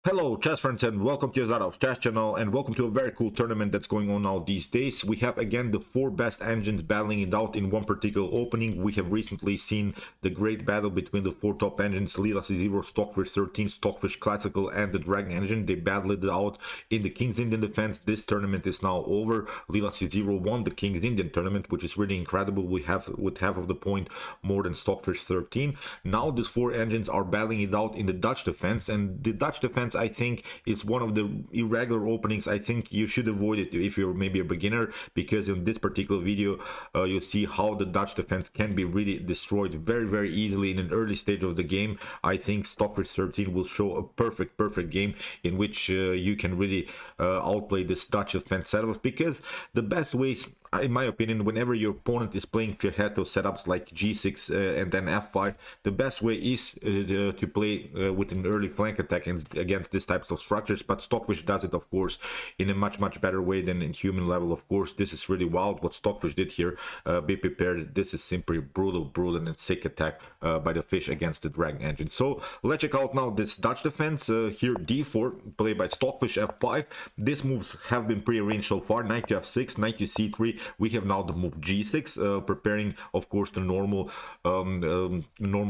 Hello chess friends and welcome to Jozarov's chess channel and welcome to a very cool tournament that's going on now these days. We have again the four best engines battling it out in one particular opening. We have recently seen the great battle between the four top engines, Leela C0, Stockfish 13, Stockfish Classical and the Dragon engine. They battled it out in the King's Indian defense. This tournament is now over. Leela C0 won the King's Indian tournament, which is really incredible. We have with half of the point more than Stockfish 13. Now these four engines are battling it out in the Dutch defense, and the Dutch defense I think is one of the irregular openings. I think you should avoid it if you're maybe a beginner, because in this particular video you'll see how the Dutch defense can be really destroyed very easily in an early stage of the game. I think Stockfish 13 will show a perfect game in which you can really outplay this Dutch defense setup, because the best ways, in my opinion, whenever your opponent is playing fianchetto setups like g6 and then f5, the best way is to play with an early flank attack against these types of structures. But Stockfish does it, of course, in a much better way than in human level. Of course, this is really wild what Stockfish did here. Be prepared. This is simply brutal and sick attack by the fish against the Dragon engine. So let's check out now this Dutch defense. Here d4 played by Stockfish, f5. These moves have been pre-arranged so far. Knight to f6, knight to c3. We have now the move g6, preparing, of course, the normal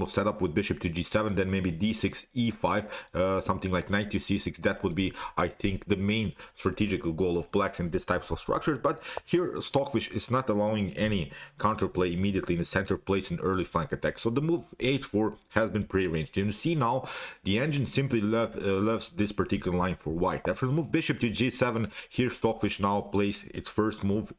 setup with bishop to g7, then maybe d6, e5, something like knight to c6. That would be, I think, the main strategical goal of blacks in these types of structures. But here, Stockfish is not allowing any counterplay immediately in the center, place an early flank attack. So the move h4 has been pre-arranged. You see now the engine simply left this particular line for white. After the move bishop to g7, here Stockfish now plays its first move,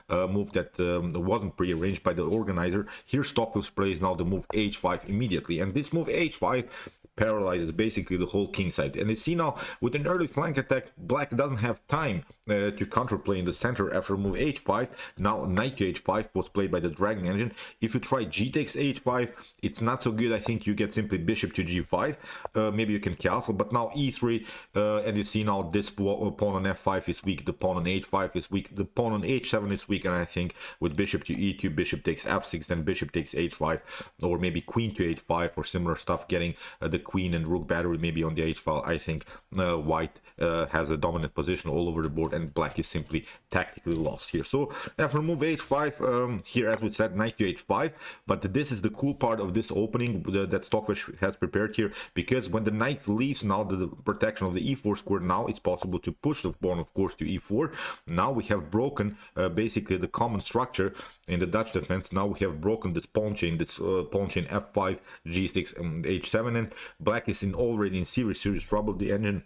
move that wasn't pre-arranged by the organizer. Here Stockfish plays now the move h5 immediately, and this move h5 paralyzes basically the whole king side. And you see now with an early flank attack, black doesn't have time to counterplay in the center after move h5. Now knight to h5 was played by the Dragon engine. If you try g takes h5, it's not so good. I think you get simply bishop to g5. Maybe you can castle, but now e3, and you see now this pawn on f5 is weak, the pawn on h5 is weak, the pawn on h7 is weak, and I think with bishop to e2, bishop takes f6, then bishop takes h5, or maybe queen to h5 or similar stuff, getting the queen and rook battery maybe on the h file. I think white has a dominant position all over the board, and black is simply tactically lost here. So after move h5, here, as we said, knight to h5. But this is the cool part of this opening that Stockfish has prepared here, because when the knight leaves now the protection of the e4 square, now it's possible to push the pawn, of course, to e4. Now we have broken basically the common structure in the Dutch defense. Now we have broken this pawn chain f5, g6, and h7, and black is already in serious trouble. The engine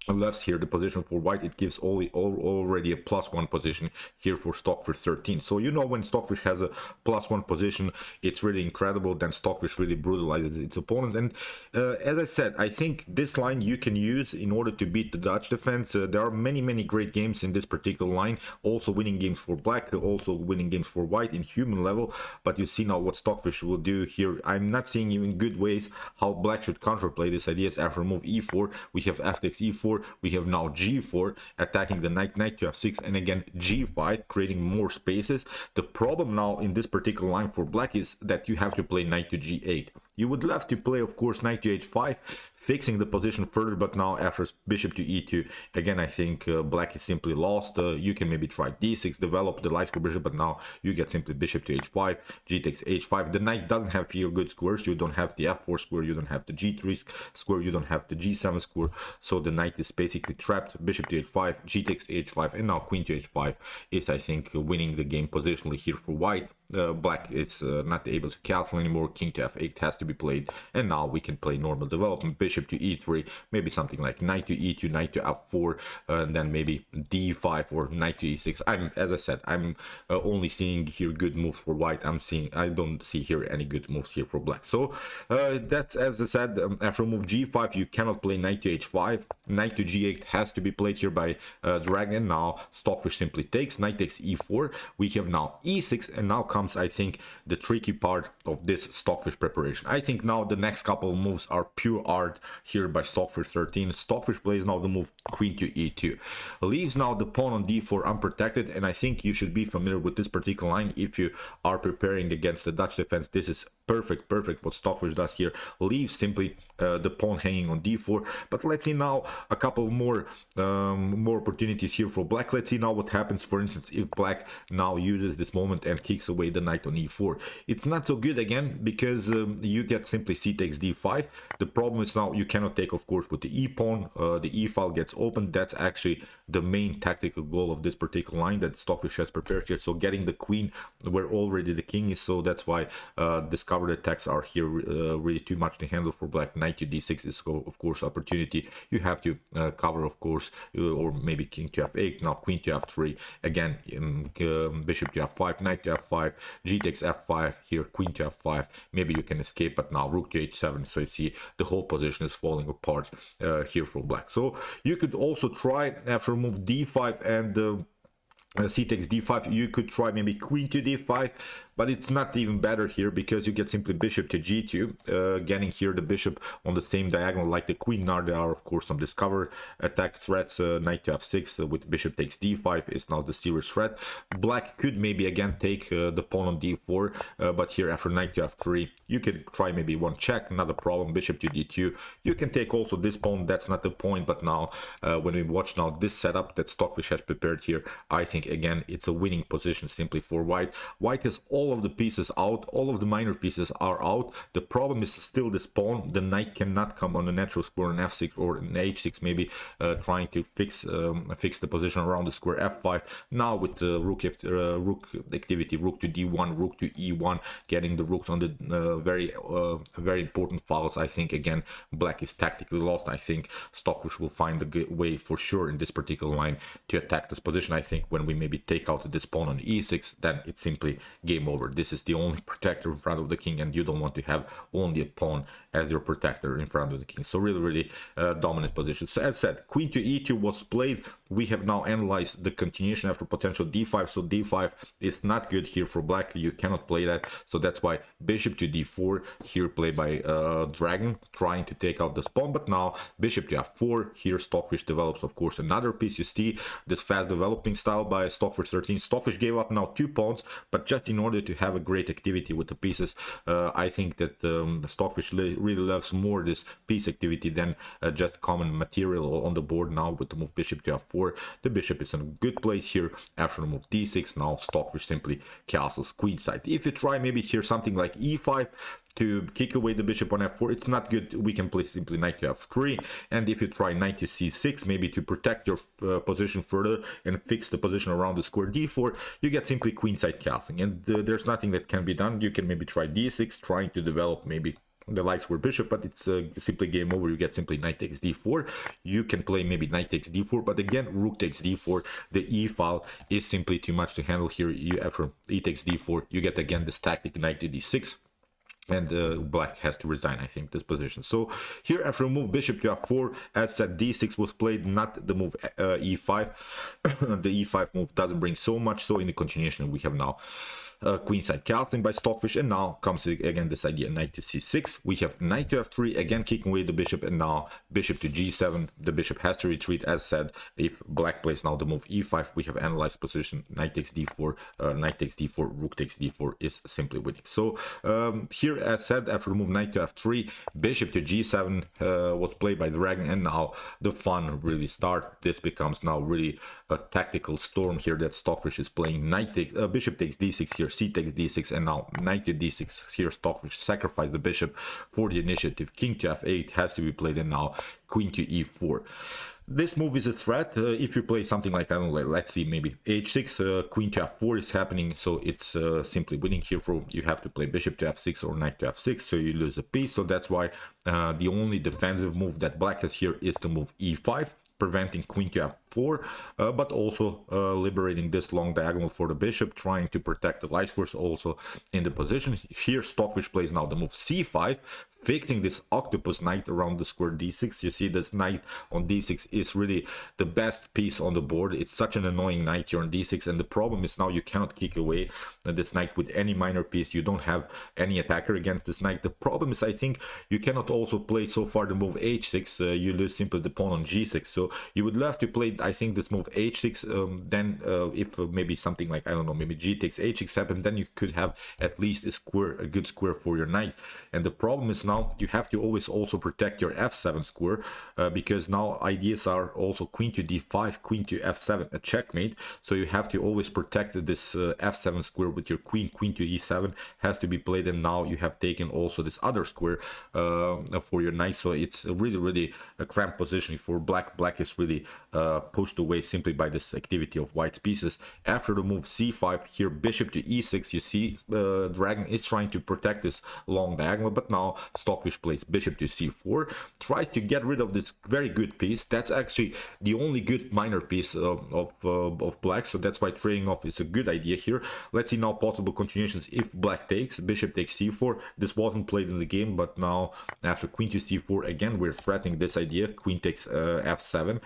left here the position for white. It gives already a +1 position here for Stockfish 13. So you know, when Stockfish has a +1 position, it's really incredible. Then Stockfish really brutalizes its opponent. And as I said, I think this line you can use in order to beat the Dutch defense. There are many great games in this particular line, also winning games for black, also winning games for white in human level. But you see now what Stockfish will do here. I'm not seeing even good ways how black should counterplay these ideas. After move e4, we have f takes e4. We have now g4 attacking the knight to f6, and again g5, creating more spaces. The problem now in this particular line for black is that you have to play knight to g8. You would love to play, of course, knight to h5, fixing the position further, but now after bishop to e2, again, I think black is simply lost. You can maybe try d6, develop the light square bishop, but now you get simply bishop to h5, g takes h5. The knight doesn't have here good squares. You don't have the f4 square, you don't have the g3 square, you don't have the g7 square, so the knight is basically trapped. Bishop to h5, g takes h5, and now queen to h5 is, I think, winning the game positionally here for white. Black is not able to castle anymore. King to f8 has to be played, and now we can play normal development. Bishop to e3, maybe something like knight to e2, knight to f4, and then maybe d5 or knight to e6. As I said, I'm only seeing here good moves for white. I don't see here any good moves here for black. So that's, as I said, after move g5, you cannot play knight to h5. Knight to g8 has to be played here by Dragon. Now Stockfish simply takes, knight takes e4. We have now e6, and now comes, I think, the tricky part of this Stockfish preparation. I think now the next couple of moves are pure art here by Stockfish 13. Stockfish plays now the move queen to e2, leaves now the pawn on d4 unprotected, and I think you should be familiar with this particular line if you are preparing against the Dutch defense. This is Perfect what Stockfish does here. Leaves simply the pawn hanging on d4. But let's see now a couple more opportunities here for black. Let's see now what happens, for instance, if black now uses this moment and kicks away the knight on e4. It's not so good again, because you get simply c takes d5. The problem is now you cannot take, of course, with the e pawn. The e file gets opened. That's actually the main tactical goal of this particular line that Stockfish has prepared here. So getting the queen where already the king is, so that's why discovered attacks are here really too much to handle for black. Knight to d6 is of course opportunity. You have to cover, of course, or maybe king to f8, now queen to f3, again bishop to f5, knight to f5, g takes f5, here queen to f5, maybe you can escape, but now rook to h7. So you see the whole position is falling apart here for black. So you could also try, after move d5 and c takes d5, you could try maybe queen to d5, but it's not even better here, because you get simply bishop to g2, getting here the bishop on the same diagonal like the queen. Now there are of course some discover attack threats. Knight to f6 with bishop takes d5 is now the serious threat. Black could maybe again take the pawn on d4, but here after knight to f3 you could try maybe one check, not a problem. Bishop to d2, you can take also this pawn, that's not the point. But now when we watch now this setup that Stockfish has prepared here, I think again it's a winning position simply for white. White has all of the pieces out, all of the minor pieces are out. The problem is still this pawn. The knight cannot come on a natural square on f6 or an h6, maybe trying to fix the position around the square f5. Now with the rook activity, rook to d1, rook to e1, getting the rooks on the very important files. I think again black is tactically lost. I think Stockfish will find a way for sure in this particular line to attack this position. I think when we maybe take out this pawn on e6, then it's simply game over. This is the only protector in front of the king, and you don't want to have only a pawn as your protector in front of the king. So really dominant position. So as said, queen to e2 was played. We have now analyzed the continuation after potential d5. So d5 is not good here for black. You cannot play that. So that's why bishop to d4 here played by Dragon, trying to take out this pawn. But now bishop to f4, here Stockfish develops of course another piece. You see this fast developing style by Stockfish 13. Stockfish gave up now 2 pawns, but just in order to have a great activity with the pieces. I think that Stockfish really loves more this piece activity than just common material on the board. Now with the move bishop to f4, the bishop is in a good place here. After the move d6, now Stockfish simply castles queenside. If you try maybe here something like e5 to kick away the bishop on f4, it's not good. We can play simply knight to f3, and if you try knight to c6, maybe to protect your position further and fix the position around the square d4, you get simply queenside castling, and there's nothing that can be done. You can maybe try d6, trying to develop maybe the light square bishop, but it's simply game over. You get simply knight takes d4. You can play maybe knight takes d4, but again rook takes d4. The e file is simply too much to handle here. You after e takes d4, you get again this tactic knight to d6, and black has to resign, I think, this position. So here after move bishop to f4, as said, d6 was played, not the move e5. The e5 move doesn't bring so much. So in the continuation we have now queenside castling by Stockfish, and now comes again this idea knight to c6. We have knight to f3, again kicking away the bishop, and now bishop to g7. The bishop has to retreat. As said, if black plays now the move e5, we have analyzed position knight takes d4, knight takes d4, rook takes d4 is simply winning. So here, as said, after the move knight to f3, bishop to g7 was played by Dragon, and now the fun really starts. This becomes now really a tactical storm here that Stockfish is playing. Bishop takes d6 here, c takes d6, and now knight to d6. Here Stockfish sacrifice the bishop for the initiative. King to f8 has to be played, and now queen to e4. This move is a threat. If you play something like, I don't know, let's see, maybe h6, queen to f4 is happening, so it's simply winning here. For you have to play bishop to f6 or knight to f6, so you lose a piece. So that's why the only defensive move that black has here is to move e5, preventing queen to f4, but also liberating this long diagonal for the bishop, trying to protect the light squares also in the position. Here Stockfish plays now the move c5, fixing this octopus knight around the square d6. You see this knight on d6 is really the best piece on the board. It's such an annoying knight here on d6, and the problem is now you cannot kick away this knight with any minor piece. You don't have any attacker against this knight. The problem is, I think, you cannot also play so far the move h6. You lose simply the pawn on g6, so you would love to play I think this move h6, then if maybe something like, I don't know, maybe g takes h6 happen, then you could have at least a good square for your knight. And the problem is now you have to always also protect your f7 square, because now ideas are also queen to d5, queen to f7, a checkmate. So you have to always protect this f7 square with your queen. Queen to e7 has to be played, and now you have taken also this other square for your knight. So it's really a cramped position for black. Black is really pushed away simply by this activity of white pieces. After the move c5, here bishop to e6, you see Dragon is trying to protect this long diagonal, but now Stockfish plays bishop to c4, tries to get rid of this very good piece. That's actually the only good minor piece of black, so that's why trading off is a good idea here. Let's see now possible continuations. If black takes, bishop takes c4. This wasn't played in the game, but now after queen to c4, again we're threatening this idea. Queen takes f7,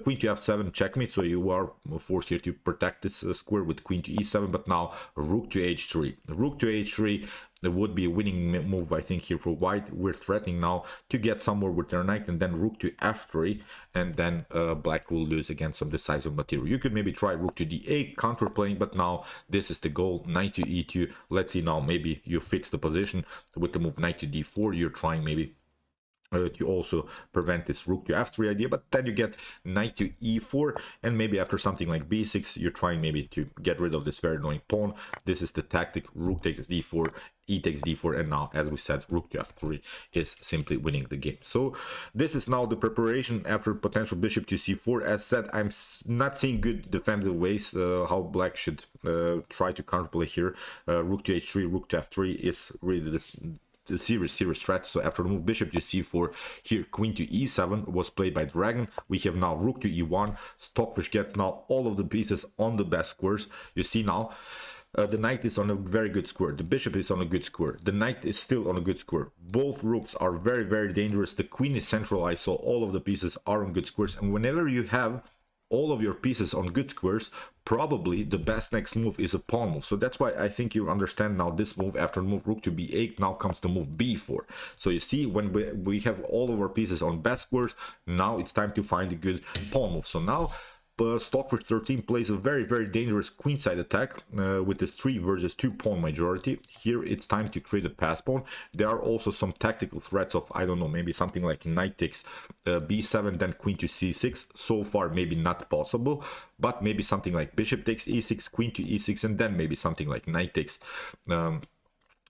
queen to f7 checkmate, so you are forced here to protect this square with queen to e7. But now rook to h3, rook to h3, there would be a winning move, I think, here for white. We're threatening now to get somewhere with their knight, and then rook to f3, and then black will lose against some decisive material. You could maybe try rook to d8, counterplaying, but now this is the goal, knight to e2. Let's see now, maybe you fix the position with the move knight to d4. You're trying maybe to also prevent this rook to f3 idea, but then you get knight to e4, and maybe after something like b6, you're trying maybe to get rid of this very annoying pawn. This is the tactic, rook takes d4, e takes d4, and now, as we said, rook to f3 is simply winning the game. So this is now the preparation after potential bishop to c4. As said, I'm not seeing good defensive ways how black should try to counterplay here. Rook to h3, rook to f3 is really the serious threat. So after the move bishop to c4, here queen to e7 was played by Dragon. We have now rook to e1. Stockfish gets now all of the pieces on the best squares. You see now the knight is on a very good square, the bishop is on a good square, the knight is still on a good square. Both rooks are very dangerous. The queen is centralized, so all of the pieces are on good squares. And whenever you have all of your pieces on good squares, probably the best next move is a pawn move. So that's why I think you understand now this move. After move rook to b8, now comes the move b4. So you see, when we have all of our pieces on best squares, now it's time to find a good pawn move. So now Stockfish 13 plays a very dangerous queenside attack with this 3 versus 2 pawn majority. Here it's time to create a pass pawn. There are also some tactical threats of, I don't know, maybe something like knight takes b7, then queen to c6. So far maybe not possible, but maybe something like bishop takes e6, queen to e6, and then maybe something like knight takes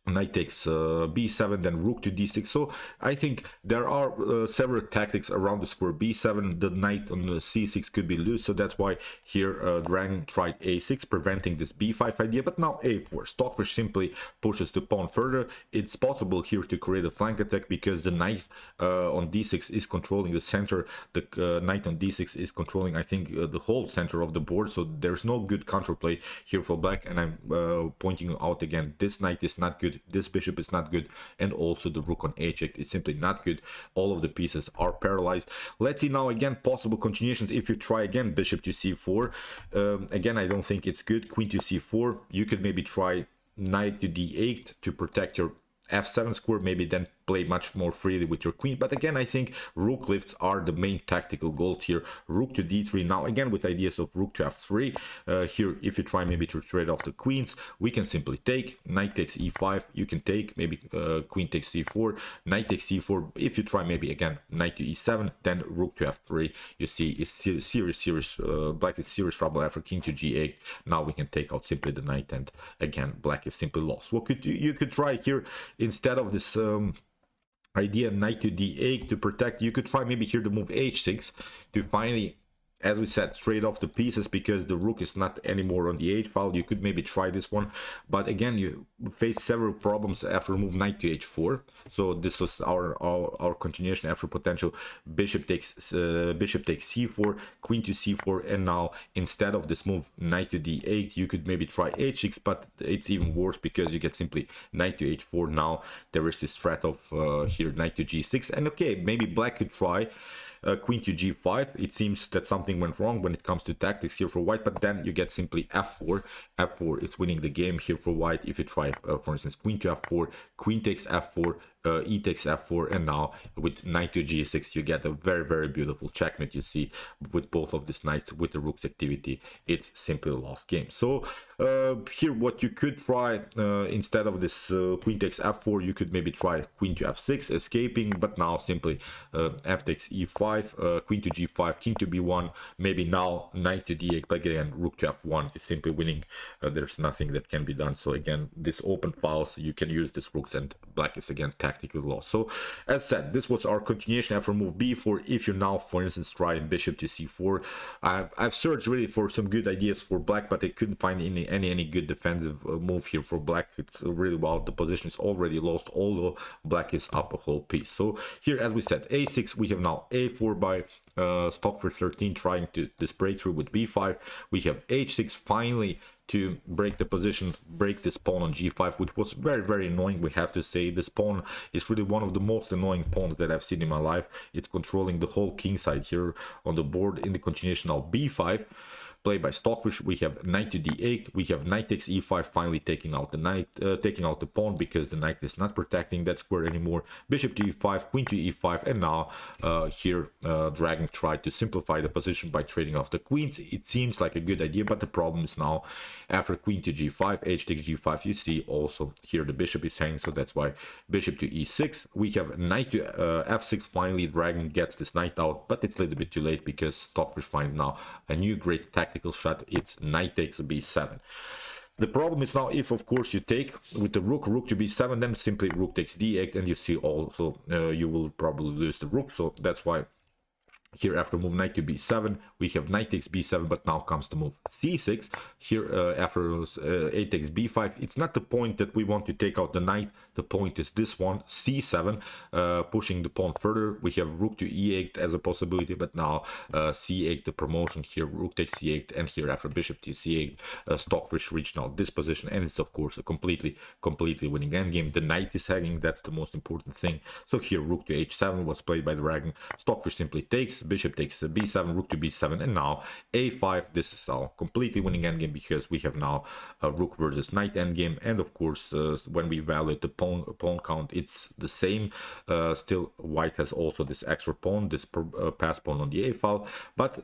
b7, then rook to d6. So I think there are several tactics around the square b7. The knight on the c6 could be loose, so that's why here Dragon tried a6, preventing this b5 idea. But now a4, Stockfish simply pushes the pawn further. It's possible here to create a flank attack because the knight on d6 is controlling the center. The knight on d6 is controlling, I think, the whole center of the board, so there's no good counterplay here for black. And I'm pointing out again, this knight is not good, this bishop is not good, and also the rook on h8 is simply not good. All of the pieces are paralyzed. Let's see now again possible continuations. If you try again bishop to c4, again I don't think it's good. Queen to c4, you could maybe try knight to d8 to protect your f7 square, maybe then play much more freely with your queen. But again, I think rook lifts are the main tactical goal here. Rook to d3 now, again with ideas of rook to f3. Here, if you try maybe to trade off the queens, we can simply take knight takes e5. You can take maybe queen takes c4, knight takes c4. If you try maybe again knight to e7, then rook to f3. You see, it's serious black is serious trouble after king to g8. Now we can take out simply the knight, and again black is simply lost. What could you could try here instead of this idea knight to d8 to protect? You could try maybe here to move h6 to finally, as we said, trade off the pieces because the rook is not anymore on the h file. You could maybe try this one, but again you face several problems after move knight to h4. So this was our continuation after potential bishop takes c4, queen to c4, and now instead of this move knight to d8, you could maybe try h6, but it's even worse because you get simply knight to h4. Now there is this threat of here knight to g6, and okay, maybe black could try queen to g5. It seems that something went wrong when it comes to tactics here for white, but then you get simply f4. F4 is winning the game here for white. If you try, for instance, queen to f4, queen takes f4, e takes f4, and now with knight to g6 you get a very beautiful checkmate. You see with both of these knights with the rook's activity, it's simply a lost game. So here what you could try, instead of this queen takes f4, you could maybe try queen to f6 escaping, but now simply f takes e5, queen to g5, king to b1, maybe now knight to d8, but again rook to f1 is simply winning. There's nothing that can be done. So again, this open files, you can use this rooks, and black is again tactically lost. So as said, this was our continuation after move b4. If you now for instance try bishop to c4, I've searched really for some good ideas for black, but I couldn't find any good defensive move here for black. It's really wild. The position is already lost, although black is up a whole piece. So here, as we said, a6, we have now a4 by Stockfish 13 trying to this breakthrough with b5. We have h6 finally to break the position, break this pawn on g5, which was very annoying, we have to say. This pawn is really one of the most annoying pawns that I've seen in my life. It's controlling the whole king side here on the board. In the continuation now b5 played by Stockfish, we have knight to d8, we have knight takes e5, finally taking out the knight, taking out the pawn, because the knight is not protecting that square anymore. Bishop to e5, queen to e5, and now here Dragon tried to simplify the position by trading off the queens. It seems like a good idea, but the problem is now after queen to g5, h takes g5, you see also here the bishop is hanging, so that's why bishop to e6. We have knight to f6, finally Dragon gets this knight out, but it's a little bit too late because Stockfish finds now a new great tactical shot. It's knight takes b7. The problem is now, if of course you take with the rook to b7, then simply rook takes d8, and you see also you will probably lose the rook. So that's why here after move knight to b7, we have knight takes b7, but now comes the move c6. Here after a takes b5, it's not the point that we want to take out the knight. The point is this one, c7, pushing the pawn further. We have rook to e8 as a possibility, but now c8 the promotion. Here rook takes c8, and here after bishop to c8, Stockfish reached now this position, and it's of course a completely winning endgame. The knight is hanging, that's the most important thing. So here rook to h7 was played by Dragon. Stockfish simply takes, bishop takes b7, rook to b7, and now a5. This is a completely winning endgame because we have now a rook versus knight endgame, and of course when we evaluate the pawn count, it's the same. Still white has also this extra pawn, this pass pawn on the a file, but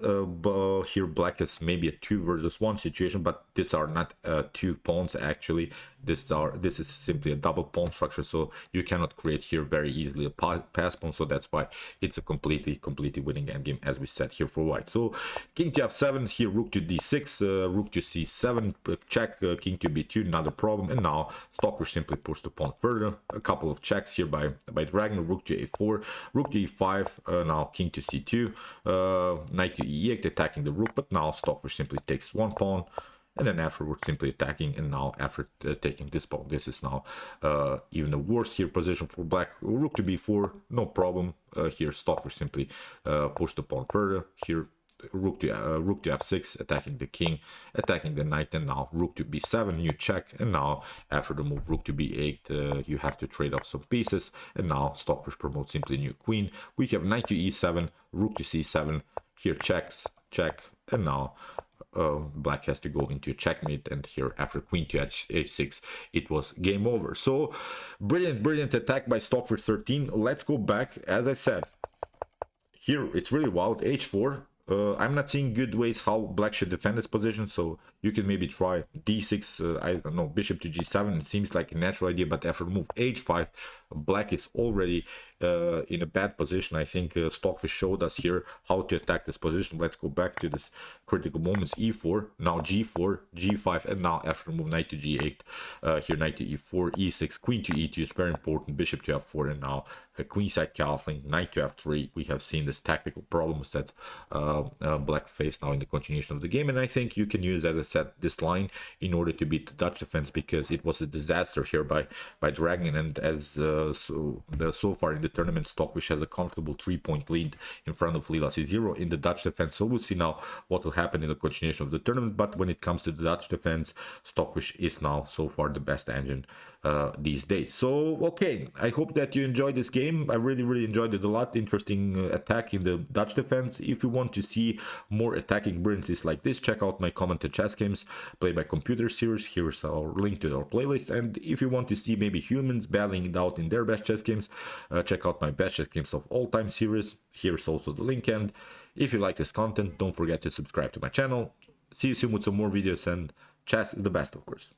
here black is maybe a 2 versus 1 situation, but these are not 2 pawns actually. This is simply a double pawn structure, so you cannot create here very easily a pass pawn. So that's why it's a completely winning endgame, as we said here for white. So king to f7, here rook to d6, rook to c7, check, king to b2, not a problem. And now Stockfish simply pushed the pawn further. A couple of checks here by Dragon, rook to a4, rook to e5, now king to c2, knight to e8, attacking the rook, but now Stockfish simply takes one pawn, and then afterwards simply attacking. And now after taking this pawn, this is now even a worse here position for black. Rook to b4, no problem. Here Stockfish simply push the pawn further. Here rook to f6, attacking the king, attacking the knight, and now rook to b7, new check. And now after the move rook to b8, you have to trade off some pieces, and now Stockfish promotes simply new queen. We have knight to e7, rook to c7, here checks, check, and now black has to go into a checkmate, and here after queen to h6 it was game over. So brilliant attack by Stockfish 13. Let's go back. As I said, here it's really wild. h4, I'm not seeing good ways how black should defend this position, so you can maybe try d6, I don't know, bishop to g7. It seems like a natural idea, but after move h5, black is already in a bad position. I think Stockfish showed us here how to attack this position. Let's go back to this critical moments. e4, now g4, g5, and now after move knight to g8, here knight to e4, e6, queen to e2 is very important, bishop to f4, and now a queenside castling, knight to f3. We have seen this tactical problems that black face now in the continuation of the game, and I think you can use, as I said, this line in order to beat the Dutch defense, because it was a disaster here by Dragon. And as so far in the tournament, Stockfish has a comfortable 3-point lead in front of Lila C0 in the Dutch defense. So we'll see now what will happen in the continuation of the tournament. But when it comes to the Dutch defense, Stockfish is now so far the best engine these days. So okay, I hope that you enjoyed this game. I really enjoyed it a lot. Interesting attack in the Dutch defense. If you want to see more attacking brilliancies like this, check out my commented chess games play by computer series. Here's our link to our playlist. And if you want to see maybe humans battling it out in their best chess games, check out my best chess games of all time series. Here's also the link. And if you like this content, don't forget to subscribe to my channel. See you soon with some more videos, and chess is the best, of course.